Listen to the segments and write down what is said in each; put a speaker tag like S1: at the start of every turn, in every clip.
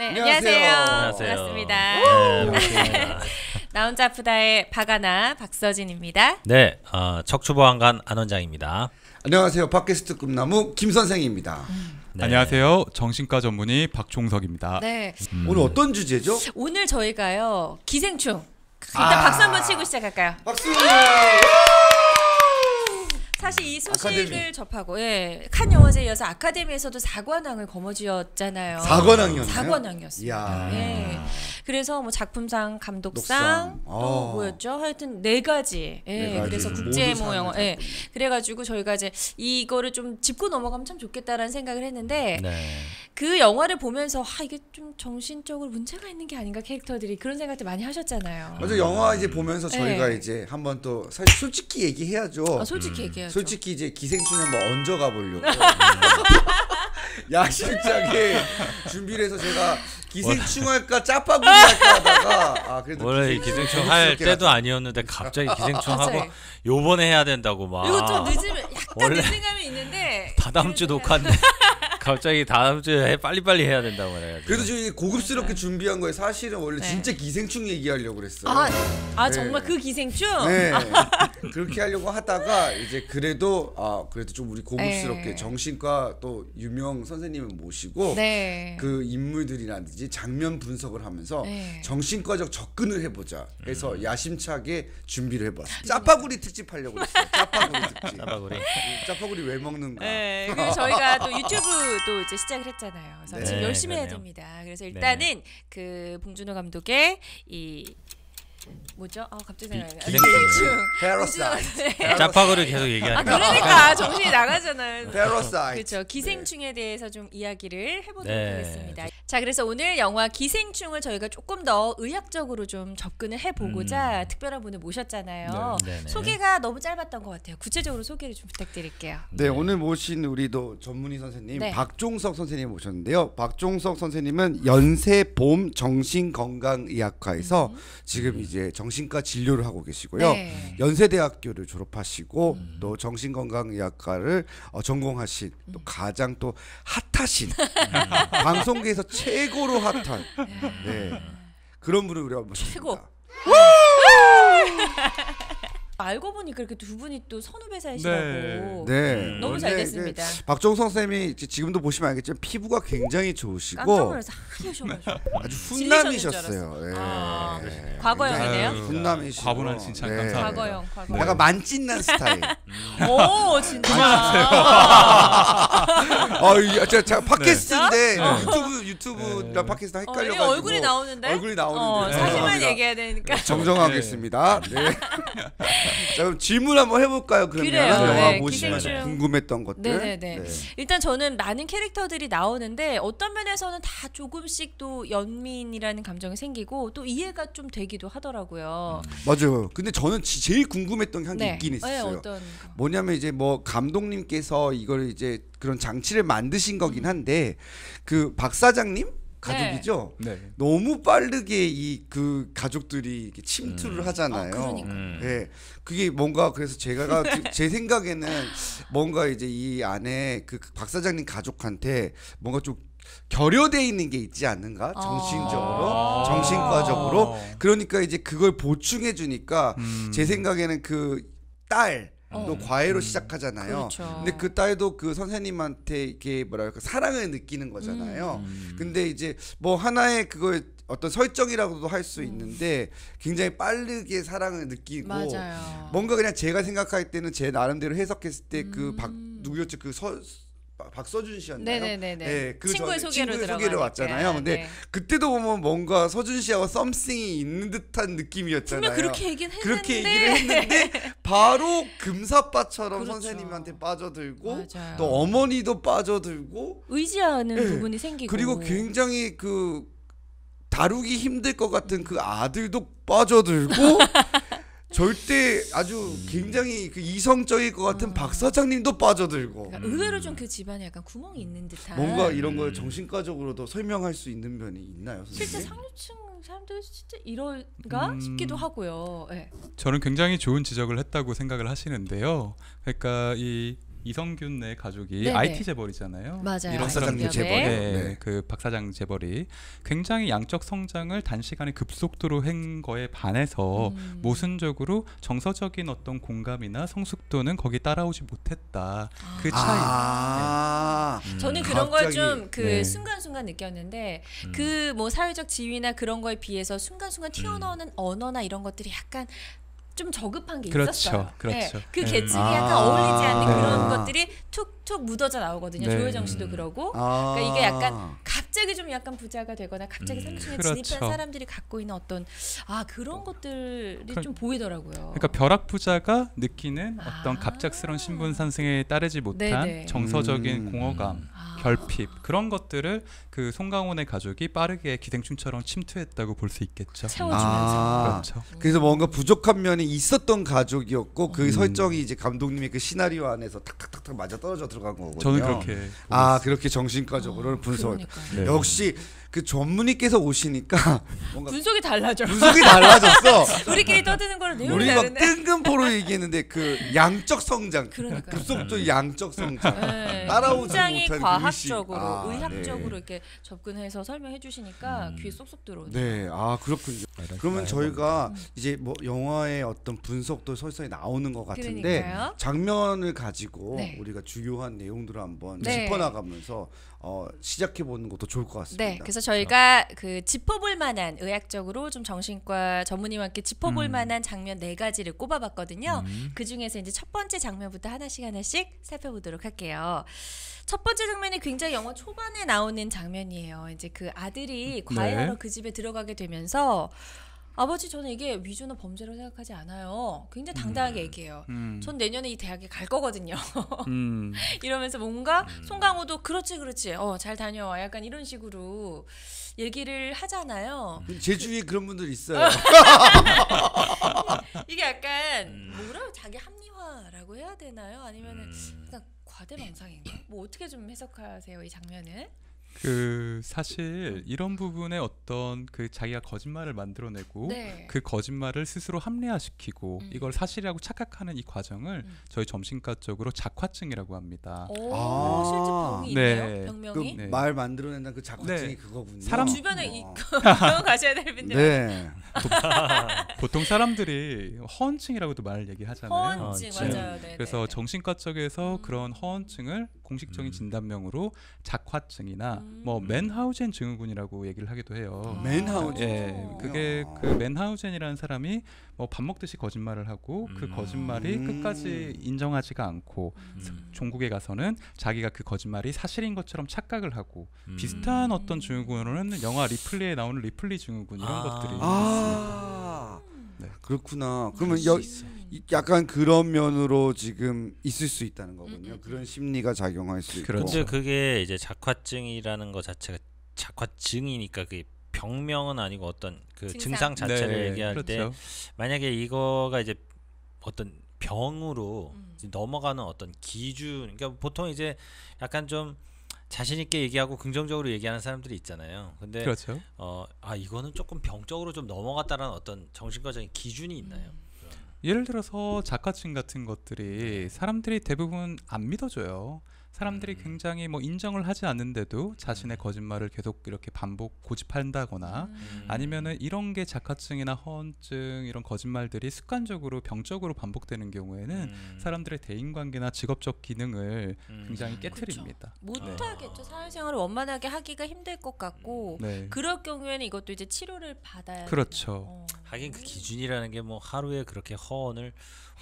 S1: 네,
S2: 안녕하세요.
S1: 안녕하세요. 반갑습니다.
S3: 네, 반갑습니다.
S1: 나 혼자 아프다의 박아나 박서진입니다.
S3: 네, 척추보안관 안원장입니다.
S2: 안녕하세요. 팟캐스트 꿈나무 김 선생입니다.
S3: 네.
S4: 안녕하세요. 정신과 전문의 박종석입니다.
S1: 네,
S2: 오늘 어떤 주제죠?
S1: 오늘 저희가요 기생충. 일단 박수 한번 치고 시작할까요?
S2: 박수!
S1: 사실 이 소식을
S2: 아카데미.
S1: 접하고 칸 영화제에 이어서 아카데미에서도 4관왕을 거머쥐었잖아요.
S2: 4관왕이었나요?
S1: 4관왕이었습니다.
S2: 이야.
S1: 예. 그래서 뭐 작품상, 감독상
S2: 독상.
S1: 또 뭐였죠? 하여튼 4가지. 예.
S2: 네 가지.
S1: 그래서
S2: 모두
S1: 국제 뭐
S2: 상을
S1: 영화. 예.
S2: 탔군요.
S1: 그래가지고 저희가 이제 이거를 좀 짚고 넘어가면 참 좋겠다라는 생각을 했는데
S3: 네.
S1: 그 영화를 보면서 이게 좀 정신적으로 문제가 있는 게 아닌가 캐릭터들이 그런 생각들 많이 하셨잖아요.
S2: 맞아, 영화 이제 보면서 저희가
S1: 네.
S2: 이제 한번 또 사실 솔직히 얘기해야죠.
S1: 솔직히 얘기하죠.
S2: 솔직히 이제 기생충에 한번 얹어가 보려고 야심차게 준비를 해서 제가 기생충 할까 짜파구리 할까 하다가 그래도
S3: 원래 기생충 할 때도 아니었는데 갑자기 기생충하고
S1: 맞아요.
S3: 요번에 해야 된다고 막.
S1: 이거 좀 늦으면 약간
S3: 원래
S1: 늦은 감이 있는데
S3: 다다음 주 녹화인데 갑자기 다음 주에 빨리빨리 해야 된다고 그래가지고.
S2: 그래도 저희 고급스럽게 준비한 거에 사실은 원래
S1: 네.
S2: 진짜 기생충 얘기하려고 그랬어요. 네.
S1: 정말 그 기생충?
S2: 네. 그렇게 하려고 하다가 이제 그래도 그래도 좀 우리 고급스럽게
S1: 네.
S2: 정신과 또 유명 선생님을 모시고
S1: 네.
S2: 그 인물들이라든지 장면 분석을 하면서
S1: 네.
S2: 정신과적 접근을 해보자 해서 야심차게 준비를 해봤어요. 짜파구리 특집 하려고 그랬어요. 짜파구리 특집.
S3: 짜파구리.
S2: 짜파구리 왜 먹는가?
S1: 네, 그리고 저희가 또 유튜브도 이제 시작을 했잖아요. 그래서
S2: 네,
S1: 지금 열심히 해야
S3: 그러네요.
S1: 됩니다. 그래서 일단은 그 봉준호 감독의 이 뭐죠? 갑자기 생각이 안 나요.
S3: 기생충.
S2: Parasite.
S3: 짜파구리 계속 얘기하니까.
S1: 그러니까 정신이 나가잖아요.
S2: Parasite.
S1: 그렇죠. 기생충에 대해서 좀 이야기를 해보도록
S3: 네.
S1: 하겠습니다. 자, 그래서 오늘 영화 기생충을 저희가 조금 더 의학적으로 좀 접근을 해보고자 특별한 분을 모셨잖아요.
S3: 네, 네네.
S1: 소개가 너무 짧았던 것 같아요. 구체적으로 소개를 좀 부탁드릴게요.
S2: 네, 오늘 모신 우리도 전문의 선생님
S1: 네.
S2: 박종석 선생님 모셨는데요. 박종석 선생님은 연세봄 정신건강의학과에서 지금 이제 정신과 진료를 하고 계시고요.
S1: 네.
S2: 연세대학교를 졸업하시고 또 정신건강의학과를 전공하신 또 가장 또 핫하신 방송계에서 최고로 핫한 그런 분을 우리가 모셨습니다.
S1: 최고. 알고 보니 그렇게 두 분이 또 선후배 사이시라고.
S2: 네.
S1: 너무 잘
S2: 근데
S1: 됐습니다.
S2: 이제 박종석 쌤이 이제 지금도 보시면 알겠지만 피부가 굉장히 좋으시고
S1: 깜짝 놀라서 하셔가지고.
S2: 아주
S1: 질리셨는 줄
S2: 훈남이셨어요. 네.
S1: 과거형이네요.
S2: 굉장히 훈남이시고
S4: 과분한 칭찬 감사합니다.
S1: 과거형.
S2: 약간 만찢는 스타일.
S1: 오, 진짜.
S2: 제가 팟캐스트인데 유튜브랑 팟캐스트 헷갈려가지고
S1: 얼굴이 나오는데?
S2: 얼굴이 나오는데
S1: 사실만
S2: 죄송합니다.
S1: 얘기해야 되니까.
S2: 정정하겠습니다. 네. 자, 그럼 질문 한번 해볼까요? 그러면
S1: 그래요.
S2: 영화
S1: 네,
S2: 보시면서
S1: 기생충.
S2: 궁금했던 것들.
S1: 네네네. 일단 저는 많은 캐릭터들이 나오는데 어떤 면에서는 다 조금씩 또 연민이라는 감정이 생기고 또 이해가 좀 되기도 하더라고요.
S2: 맞아요. 근데 저는 제일 궁금했던 게 한 게
S1: 네.
S2: 있긴
S1: 네,
S2: 있었어요.
S1: 어떤
S2: 뭐냐면 이제 뭐 감독님께서 이걸 이제 그런 장치를 만드신 거긴 한데 그 박 사장님 가족이죠.
S4: 네.
S2: 너무 빠르게 이 그 가족들이 이렇게 침투를 하잖아요.
S1: 그러니까.
S2: 네, 그게 뭔가 그래서 제가 제 생각에는 뭔가 이제 이 안에 그 박 사장님 가족한테 뭔가 좀 결여돼 있는 게 있지 않는가 정신적으로 정신과적으로 그러니까 이제 그걸 보충해 주니까 제 생각에는 그 딸 또 과외로 시작하잖아요.
S1: 그렇죠.
S2: 근데 그 딸도 그 선생님한테 이렇게 뭐랄까 사랑을 느끼는 거잖아요. 근데 이제 뭐 하나의 그걸 어떤 설정이라고도 할 수 있는데 굉장히 빠르게 사랑을 느끼고
S1: 맞아요.
S2: 뭔가 그냥 제가 생각할 때는 제 나름대로 해석했을 때 그 누구였죠? 박서준 씨였나요?
S1: 네네네네.
S2: 네, 그
S1: 친구의
S2: 전에
S1: 소개로
S2: 친구의 소개로
S1: 들어가니까.
S2: 왔잖아요. 근데
S1: 네.
S2: 그때도 보면 뭔가 서준 씨하고 썸씽이 있는 듯한 느낌이었잖아요.
S1: 분명 그렇게 얘기는 했는데.
S2: 그렇게 얘기를 했는데 바로 금사빠처럼
S1: 그렇죠.
S2: 선생님한테 빠져들고
S1: 맞아요.
S2: 또 어머니도 빠져들고
S1: 의지하는
S2: 네.
S1: 부분이 생기고
S2: 그리고 굉장히 그 다루기 힘들 것 같은 그 아들도 빠져들고 절대 아주 굉장히 그 이성적일 것 같은 박 사장님도 빠져들고
S1: 그러니까 의외로 좀 그 집안에 약간 구멍이 있는 듯한
S2: 뭔가 이런 걸 정신과적으로도 설명할 수 있는 면이 있나요, 선생님?
S1: 실제 상류층 사람들 진짜 이런가 싶기도 하고요. 네.
S4: 저는 굉장히 좋은 지적을 했다고 생각을 하시는데요. 그러니까 이 이성균네 가족이
S1: 네네.
S4: IT 재벌이잖아요.
S1: 맞아요.
S4: 이런
S2: 박사장님
S1: 기업에.
S2: 재벌.
S4: 네,
S2: 네.
S4: 그 박사장 재벌이 굉장히 양적 성장을 단시간에 급속도로 한 거에 반해서 모순적으로 정서적인 어떤 공감이나 성숙도는 거기 따라오지 못했다. 그 차이.
S1: 저는 그런 걸
S2: 갑자기,
S1: 좀 그
S2: 네.
S1: 순간순간 느꼈는데 그 뭐 사회적 지위나 그런 거에 비해서 순간순간 튀어나오는 언어나 이런 것들이 약간 좀 저급한 게
S4: 그렇죠,
S1: 있었어요.
S4: 그렇죠.
S1: 네, 그
S4: 네.
S1: 계층이 약간 어울리지 않는
S2: 네.
S1: 그런 것들이 툭툭 묻어져 나오거든요.
S4: 네.
S1: 조효정 씨도 그러고.
S2: 아.
S1: 그러니까 이게 약간 갑자기 좀 약간 부자가 되거나 갑자기 상층에
S4: 그렇죠.
S1: 진입한 사람들이 갖고 있는 어떤 그런 것들이 좀 보이더라고요.
S4: 그러니까 벼락부자가 느끼는 어떤 갑작스러운 신분 상승에 따르지 못한
S1: 네네.
S4: 정서적인 공허감,
S1: 아.
S4: 결핍 그런 것들을 그 송강호의 가족이 빠르게 기생충처럼 침투했다고 볼 수 있겠죠.
S1: 채워주면서.
S4: 그렇죠.
S2: 그래서 뭔가 부족한 면이 있었던 가족이었고 그 설정이 이제 감독님의 그 시나리오 안에서 탁탁탁탁 맞아 떨어져 들어간 거거든요.
S4: 저는 그렇게
S2: 그렇게 정신과적으로 분석.
S1: 그러니까요.
S4: 네.
S2: 역시 그 전문의께서 오시니까 뭔가
S1: 분석이 달라져.
S2: 분석이 달라졌어.
S1: 우리끼리 떠드는 거랑 내용이
S2: 우리 막
S1: 다르네.
S2: 뜬금포로 얘기했는데 그 양적 성장,
S1: 그러니까요.
S2: 급속도 양적 성장.
S1: 네,
S2: 따라오지
S1: 굉장히
S2: 못한 그
S1: 과학적으로,
S2: 의식.
S1: 의학적으로
S2: 네.
S1: 이렇게 접근해서 설명해 주시니까 귀에 쏙쏙 들어오네요.
S2: 네, 그렇군요. 그러면 저희가 이제 뭐 영화의 어떤 분석도 설설히 나오는 것 같은데
S1: 그러니까요.
S2: 장면을 가지고
S1: 네.
S2: 우리가 주요한 내용들을 한번
S1: 네.
S2: 짚어나가면서 시작해 보는 것도 좋을 것 같습니다.
S1: 네, 그래서 저희가 그 짚어볼 만한 의학적으로 좀 정신과 전문의와 함께 짚어볼 만한 장면 4가지를 꼽아봤거든요. 그 중에서 이제 첫 번째 장면부터 하나씩 살펴보도록 할게요. 첫 번째 장면이 굉장히 영화 초반에 나오는 장면이에요. 이제 그 아들이 과외하러 그 집에 들어가게 되면서 아버지 저는 이게 위조나 범죄라고 생각하지 않아요. 굉장히 당당하게 얘기해요. 전 내년에 이 대학에 갈 거거든요. 이러면서 뭔가 송강호도 그렇지 잘 다녀와 약간 이런 식으로 얘기를 하잖아요.
S2: 제 주위에 그런 분들 있어요.
S1: 이게 약간 뭐라 자기 합리화라고 해야 되나요? 아니면은 약간 과대망상인가? 뭐 어떻게 좀 해석하세요 이 장면을?
S4: 그 사실 이런 부분에 어떤 그 자기가 거짓말을 만들어내고
S1: 네.
S4: 그 거짓말을 스스로 합리화시키고 이걸 사실이라고 착각하는 이 과정을 저희 정신과적으로 작화증이라고 합니다.
S1: 오,
S2: 아.
S1: 실제 병이
S4: 네.
S1: 있네요. 병명이.
S2: 그
S4: 네.
S2: 말 만들어낸다는 그 작화증이
S4: 네.
S2: 그거군요.
S4: 사람-
S1: 주변에 병원 가셔야 될 텐데.
S2: 네.
S4: 보통 사람들이 허언증이라고도 말 얘기하잖아요.
S1: 허언증
S3: 허언증.
S1: 맞아요. 네,
S4: 그래서
S1: 네.
S4: 정신과 쪽에서 그런 허언증을 공식적인 진단명으로 작화증이나 뭐
S1: 음.
S4: 맨하우젠 증후군이라고 얘기를 하기도 해요.
S2: 맨하우젠.
S4: 예, 그게 그 맨하우젠이라는 사람이 뭐 밥 먹듯이 거짓말을 하고 그 거짓말이 끝까지 인정하지가 않고 종국에 가서는 자기가 그 거짓말이 사실인 것처럼 착각을 하고 비슷한 어떤 증후군으로는 영화 리플리에 나오는 리플리 증후군 이런 것들이 네.
S2: 그렇구나. 그러면 약간 그런 면으로 지금 있을 수 있다는 거군요. 그런 심리가 작용할 수 있고.
S4: 그렇죠.
S3: 근데 그게 이제 작화증이라는 것 자체가 작화증이니까 그게 병명은 아니고 어떤 그 증상 자체를
S4: 네,
S3: 얘기할 때
S4: 그렇죠.
S3: 만약에 이거가 이제 어떤 병으로 이제 넘어가는 어떤 기준, 그러니까 보통 이제 약간 좀 자신 있게 얘기하고 긍정적으로 얘기하는 사람들이 있잖아요. 근데
S4: 그렇죠.
S3: 이거는 조금 병적으로 좀 넘어갔다라는 어떤 정신과적인 기준이 있나요?
S4: 예를 들어서 작화증 같은 것들이 사람들이 대부분 안 믿어줘요. 사람들이 굉장히 뭐 인정을 하지 않는데도 자신의 거짓말을 계속 이렇게 반복 고집한다거나 아니면은 이런 게 작화증이나 허언증 이런 거짓말들이 습관적으로 병적으로 반복되는 경우에는 사람들의 대인관계나 직업적 기능을 굉장히 깨트립니다.
S1: 못하겠죠. 사회생활을 원만하게 하기가 힘들 것 같고
S4: 네.
S1: 그럴 경우에는 이것도 이제 치료를 받아야
S4: 그렇죠.
S3: 하긴 그 기준이라는 게 뭐 하루에 그렇게 허언을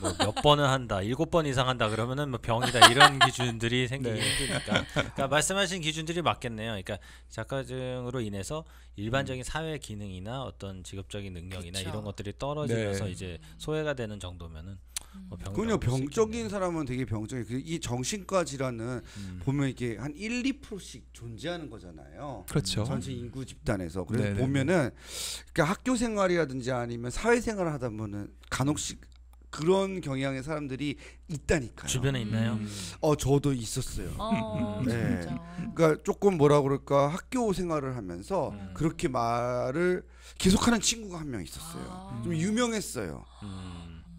S3: 뭐 몇 번은 한다, 7번 이상 한다 그러면은 뭐 병이다 이런 기준들이 생기기 힘드니까. 그러니까 말씀하신 기준들이 맞겠네요. 그러니까 작화증으로 인해서 일반적인 사회 기능이나 어떤 직업적인 능력이나
S1: 그쵸.
S3: 이런 것들이 떨어지면서
S4: 네.
S3: 이제 소외가 되는 정도면은 뭐
S2: 그럼요. 병적인 사람은 되게 병적이 이 정신과 질환은 보면 이게 한 1, 2%씩 존재하는 거잖아요.
S4: 그렇죠.
S2: 전체 인구 집단에서. 그래서
S4: 네네네.
S2: 보면은 그러니까 학교 생활이라든지 아니면 사회 생활을 하다 보면 간혹씩 그런 경향의 사람들이 있다니까요.
S3: 주변에 있나요?
S2: 저도 있었어요. 네.
S1: 진짜.
S2: 그러니까 조금 뭐라 그럴까 학교 생활을 하면서 그렇게 말을 계속하는 친구가 한 명 있었어요. 좀 유명했어요.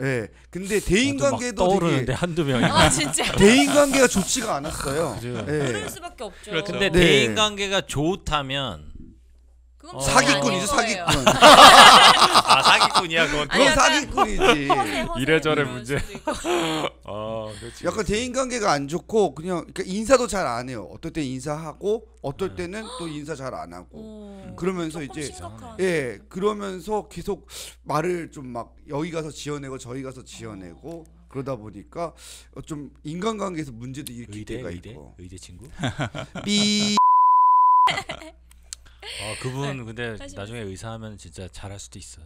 S2: 예. 근데 대인
S3: 나도 막
S2: 관계도
S3: 떠오르는데
S2: 되게
S3: 한두 명이.
S1: 아 진짜.
S2: 대인 관계가 좋지가 않았어요.
S3: 그죠.
S2: 예.
S1: 그럴 수밖에 없죠.
S4: 그렇죠.
S3: 근데
S2: 네.
S3: 대인 관계가 좋다면
S1: 그건
S2: 사기꾼이죠,
S1: 아닐 거예요.
S2: 사기꾼.
S3: 아 사기꾼이야 그건.
S2: 그건
S1: 약간
S2: 사기꾼이지.
S1: 허세
S3: 이래저래
S1: 이럴
S3: 문제.
S1: 수도 있고.
S3: 그렇지.
S2: 약간 대인 관계가 안 좋고 그냥 그러니까 인사도 잘 안 해요. 어떨 때 인사하고 어떨 때는 또 인사 잘 안 하고. 그러면서
S1: 조금
S2: 이제
S1: 심각한.
S2: 예, 그러면서 계속 말을 좀 막 여기 가서 지어내고 저기 가서 지어내고 그러다 보니까 좀 인간관계에서 문제도 일으킬 때가 있고.
S3: 의대 친구?
S2: 삐.
S3: 그분 근데
S1: 하시면
S3: 나중에 의사하면 진짜 잘할 수도 있어.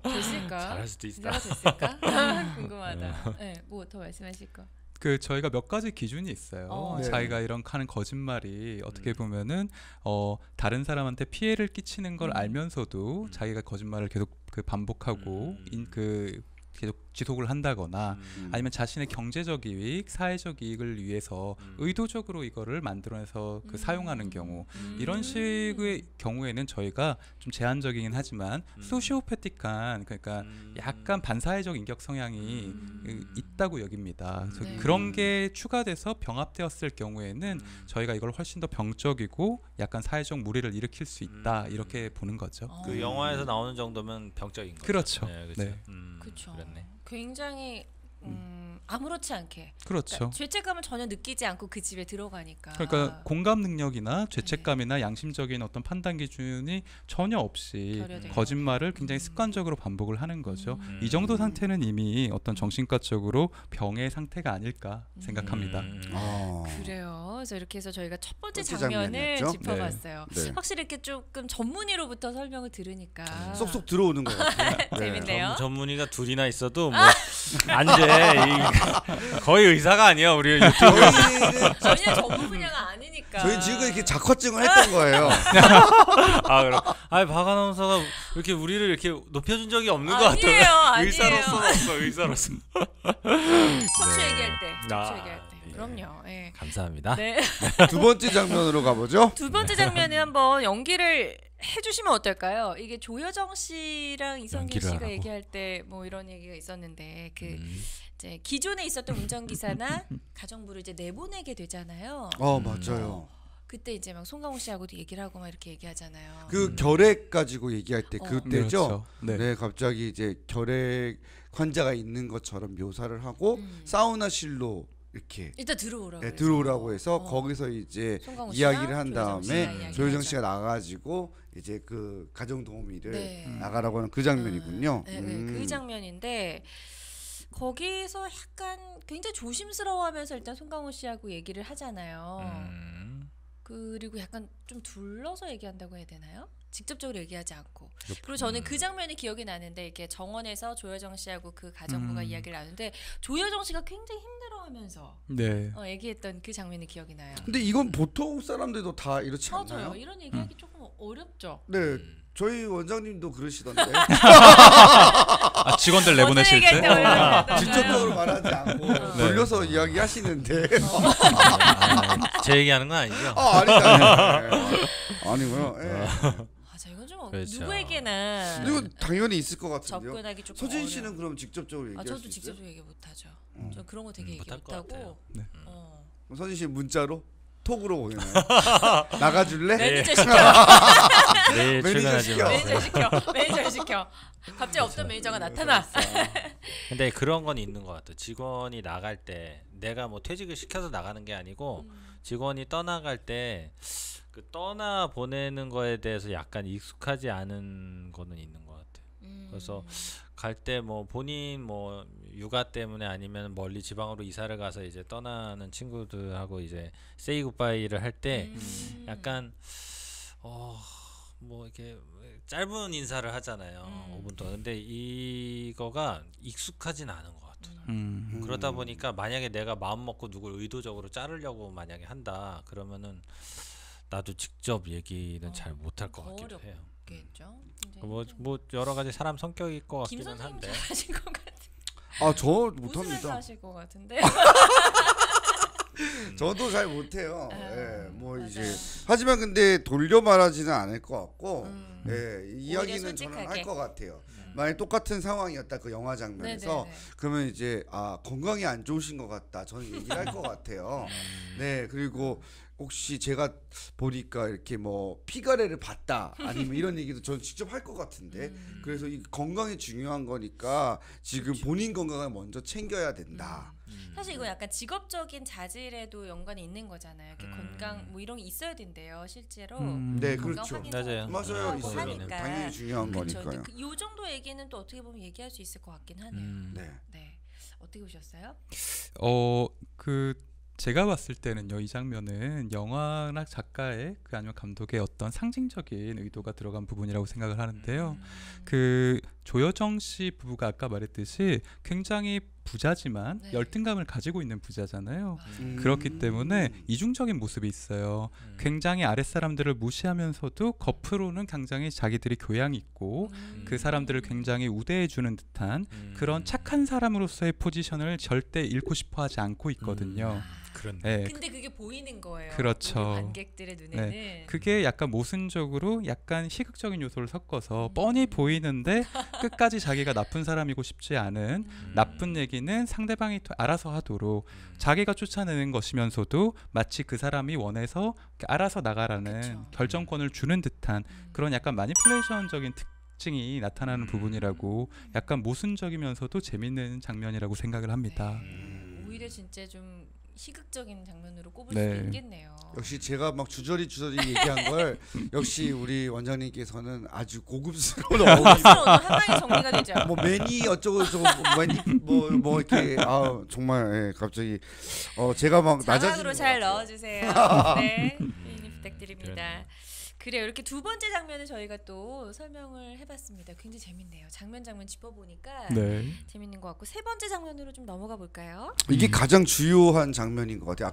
S1: 됐을까?
S3: 잘할 수도 있다.
S1: 진짜가 됐을까? 궁금하다. 네, 뭐 더 말씀하실 거.
S4: 그 저희가 몇 가지 기준이 있어요.
S2: 네.
S4: 자기가 이런 하는 거짓말이 어떻게 보면은 다른 사람한테 피해를 끼치는 걸 알면서도 자기가 거짓말을 계속 그 반복하고 계속 지속을 한다거나 아니면 자신의 경제적 이익, 사회적 이익을 위해서 의도적으로 이거를 만들어내서 사용하는 경우 이런 식의 경우에는 저희가 좀 제한적이긴 하지만 소시오패틱한 그러니까 약간 반사회적 인격 성향이 있다고 여깁니다. 그래서
S1: 네.
S4: 그런 게 추가돼서 병합되었을 경우에는 저희가 이걸 훨씬 더 병적이고 약간 사회적 무리를 일으킬 수 있다 이렇게 보는 거죠.
S3: 그 영화에서 나오는 정도면 병적인 거죠.
S4: 그렇죠.
S3: 네, 그렇죠.
S4: 네.
S1: 그렇죠.
S3: 그랬네.
S1: 굉장히 아무렇지 않게.
S4: 그렇죠.
S1: 그러니까 죄책감을 전혀 느끼지 않고 그 집에 들어가니까.
S4: 그러니까 공감 능력이나 죄책감이나 양심적인 어떤 판단 기준이 전혀 없이
S1: 결여돼요.
S4: 거짓말을 굉장히 습관적으로 반복을 하는 거죠. 이 정도 상태는 이미 어떤 정신과적으로 병의 상태가 아닐까 생각합니다.
S1: 그래요. 그래서 이렇게 해서 저희가 첫 번째
S2: 번째
S1: 장면을
S2: 장면이었죠?
S1: 짚어봤어요.
S2: 네.
S1: 확실히 이렇게 조금 전문의로부터 설명을 들으니까
S2: 쏙쏙 들어오는 것 같아요. 네.
S1: 재밌네요.
S3: 전문의가 둘이나 있어도 뭐 안 돼. 거의 의사가 아니야 우리 유튜브.
S1: 전혀 전문 분야가 아니니까.
S2: 저희 지금 이렇게 작화증을 했던 거예요.
S3: 그럼. 박 아나운서가 이렇게 우리를 이렇게 높여준 적이 없는 것
S1: 아니에요,
S3: 같아요.
S1: 아니에요.
S3: 의사로서는 없어. 의사로서.
S1: 척추 얘기할 때. 척추
S3: 아,
S1: 얘기할 때.
S3: 예.
S1: 그럼요. 예.
S3: 감사합니다.
S1: 네.
S2: 두 번째 장면으로 가보죠.
S1: 두 번째 장면에 한번 연기를 해주시면 어떨까요? 이게 조여정 씨랑 이성균
S3: 연기를
S1: 씨가
S3: 하라고.
S1: 얘기할 때 뭐 이런 얘기가 있었는데 이제 기존에 있었던 운전기사나 가정부를 이제 내보내게 되잖아요.
S2: 맞아요.
S1: 그때 이제 막 송강호 씨하고도 얘기를 하고 막 이렇게 얘기하잖아요.
S2: 그 결핵 가지고 얘기할 때 그때죠.
S4: 그렇죠. 네.
S2: 네, 갑자기 이제 결핵 환자가 있는 것처럼 묘사를 하고 사우나실로 이렇게
S1: 일단 들어오라고.
S2: 네, 들어오라고 해서 거기서 이제
S1: 송강호 씨랑
S2: 이야기를 한
S1: 조여정 씨가
S2: 다음에
S1: 이야기를
S2: 조여정
S1: 하죠.
S2: 씨가 나가가지고 이제 그 가정 도우미를
S1: 네.
S2: 나가라고 하는 그 장면이군요.
S1: 네, 그 장면인데 거기서 약간 굉장히 조심스러워하면서 일단 송강호 씨하고 얘기를 하잖아요. 그리고 약간 좀 둘러서 얘기한다고 해야 되나요? 직접적으로 얘기하지 않고. 그리고 저는 그 장면이 기억이 나는데 이렇게 정원에서 조여정 씨하고 그 가정부가 이야기를 나누는데 조여정 씨가 굉장히 힘들어하면서
S4: 네.
S1: 얘기했던 그 장면이 기억이 나요.
S2: 근데 이건 보통 사람들도 다 이렇지 않나요?
S1: 맞아요. 이런 얘기하기 조금 어렵죠.
S2: 네, 저희 원장님도 그러시던데
S4: 직원들 내보내실
S1: 얘기할 때
S4: 때
S1: 원래
S2: 직접적으로 말하지 않고 돌려서 이야기하시는데
S3: 제 얘기하는 건 아니죠?
S2: 아니고요. 예.
S1: 맞아, 이건 좀
S3: 그렇죠.
S1: 누구에게나
S2: 이거 당연히 있을 것 같은데요.
S1: 접근하기 조금
S2: 서진
S1: 어려워.
S2: 씨는 그럼 직접적으로 얘기할 수
S1: 저도
S2: 있어요?
S1: 직접적으로 얘기 못하죠. 저 그런 거 되게 얘기
S3: 못할 것 같아요.
S1: 못하고.
S4: 네.
S2: 서진 씨 문자로 톡으로 보내나요? 나가줄래?
S1: 매니저 시켜.
S3: 내일
S2: 매니저
S3: 출근하지
S2: 시켜.
S3: 마.
S1: 매니저 시켜. 매니저 시켜. 갑자기 없던 매니저가 나타나.
S3: 근데 그런 건 있는 것 같아. 직원이 나갈 때 내가 뭐 퇴직을 시켜서 나가는 게 아니고 직원이 떠나갈 때 그 떠나 보내는 거에 대해서 약간 익숙하지 않은 거는 있는 것 같아. 그래서 갈 때 뭐 본인 뭐 육아 때문에 아니면 멀리 지방으로 이사를 가서 이제 떠나는 친구들하고 이제 세이 굿바이를 할 때 약간 뭐 이렇게 짧은 인사를 하잖아요. 5분 동안. 근데 이거가 익숙하진 않은 것 같아요. 그러다 보니까 만약에 내가 마음 먹고 누굴 의도적으로 자르려고 만약에 한다 그러면은 나도 직접 얘기는 잘 못할 것 같기도 해요.
S1: 겠죠.
S3: 뭐 여러 가지 사람 성격일 것
S1: 김
S3: 같기는
S1: 선생님
S3: 한데.
S1: 잘하신 것 같은.
S2: 저
S1: 웃으면서
S2: 못합니다.
S1: 하실 것 같은데.
S2: 저도 잘 못해요. 뭐
S1: 맞아요.
S2: 이제 하지만 근데 돌려 말하지는 않을 것 같고,
S1: 오히려
S2: 이야기는 저는
S1: 솔직하게.
S2: 할 것 같아요. 만약 똑같은 상황이었다 그 영화 장면에서
S1: 네네네.
S2: 그러면 이제 건강이 안 좋으신 것 같다 저는 얘기를 할 것 같아요. 네 그리고 혹시 제가 보니까 이렇게 뭐 피가래를 봤다 아니면 이런 얘기도 저는 직접 할 것 같은데 그래서 이 건강이 중요한 거니까 지금 본인 건강을 먼저 챙겨야 된다.
S1: 사실 이거 약간 직업적인 자질에도 연관이 있는 거잖아요. 이렇게 건강 뭐 이런 게 있어야 된대요, 실제로.
S2: 네
S1: 건강
S2: 그렇죠.
S1: 확인서도
S3: 맞아요.
S2: 맞아요.
S1: 필요하고
S2: 있어요.
S1: 하니까.
S2: 당연히 중요한
S1: 그쵸.
S2: 거니까요.
S1: 근데 요 정도 얘기는 또 어떻게 보면 얘기할 수 있을 것 같긴 하네요.
S2: 네.
S1: 네. 어떻게 보셨어요?
S4: 그 제가 봤을 때는요, 이 장면은 영화나 작가의 그 아니면 감독의 어떤 상징적인 의도가 들어간 부분이라고 생각을 하는데요. 그 조여정 씨 부부가 아까 말했듯이 굉장히 부자지만
S1: 네.
S4: 열등감을 가지고 있는 부자잖아요.
S1: 맞아요.
S4: 그렇기 때문에 이중적인 모습이 있어요. 굉장히 아랫사람들을 무시하면서도 겉으로는 굉장히 자기들이 교양이 있고 그 사람들을 굉장히 우대해주는 듯한 그런 착한 사람으로서의 포지션을 절대 잃고 싶어 하지 않고 있거든요.
S3: 그런.
S4: 네,
S1: 근데 그게 보이는 거예요.
S4: 그렇죠.
S1: 우리 관객들의 눈에는.
S4: 그게 약간 모순적으로 약간 희극적인 요소를 섞어서 뻔히 보이는데 끝까지 자기가 나쁜 사람이고 싶지 않은 나쁜 얘기는 상대방이 알아서 하도록 자기가 쫓아내는 것이면서도 마치 그 사람이 원해서 알아서 나가라는
S1: 그쵸.
S4: 결정권을 주는 듯한 그런 약간 마니플레이션적인 특징이 나타나는 부분이라고 약간 모순적이면서도 재밌는 장면이라고 생각을 합니다.
S1: 오히려 진짜 좀 희극적인 장면으로 꼽을
S4: 네.
S1: 수도 있겠네요.
S2: 역시 제가 막 주저리 얘기한 걸 역시 우리 원장님께서는 아주 고급스러운
S1: 스스로 오늘 한 방에 정리가 되죠.
S2: 뭐 매니 어쩌고 저쩌고 뭐 이렇게 정말 예, 갑자기 제가 막
S1: 자막으로
S2: 낮아지는
S1: 잘
S2: 것 같아요.
S1: 넣어주세요. 네, 피디님 부탁드립니다. 그래요. 이렇게 두 번째 장면을 저희가 또 설명을 해봤습니다. 굉장히 재밌네요. 장면 짚어보니까
S4: 네.
S1: 재밌는 것 같고 세 번째 장면으로 좀 넘어가 볼까요?
S2: 이게 가장 주요한 장면인 것 같아요.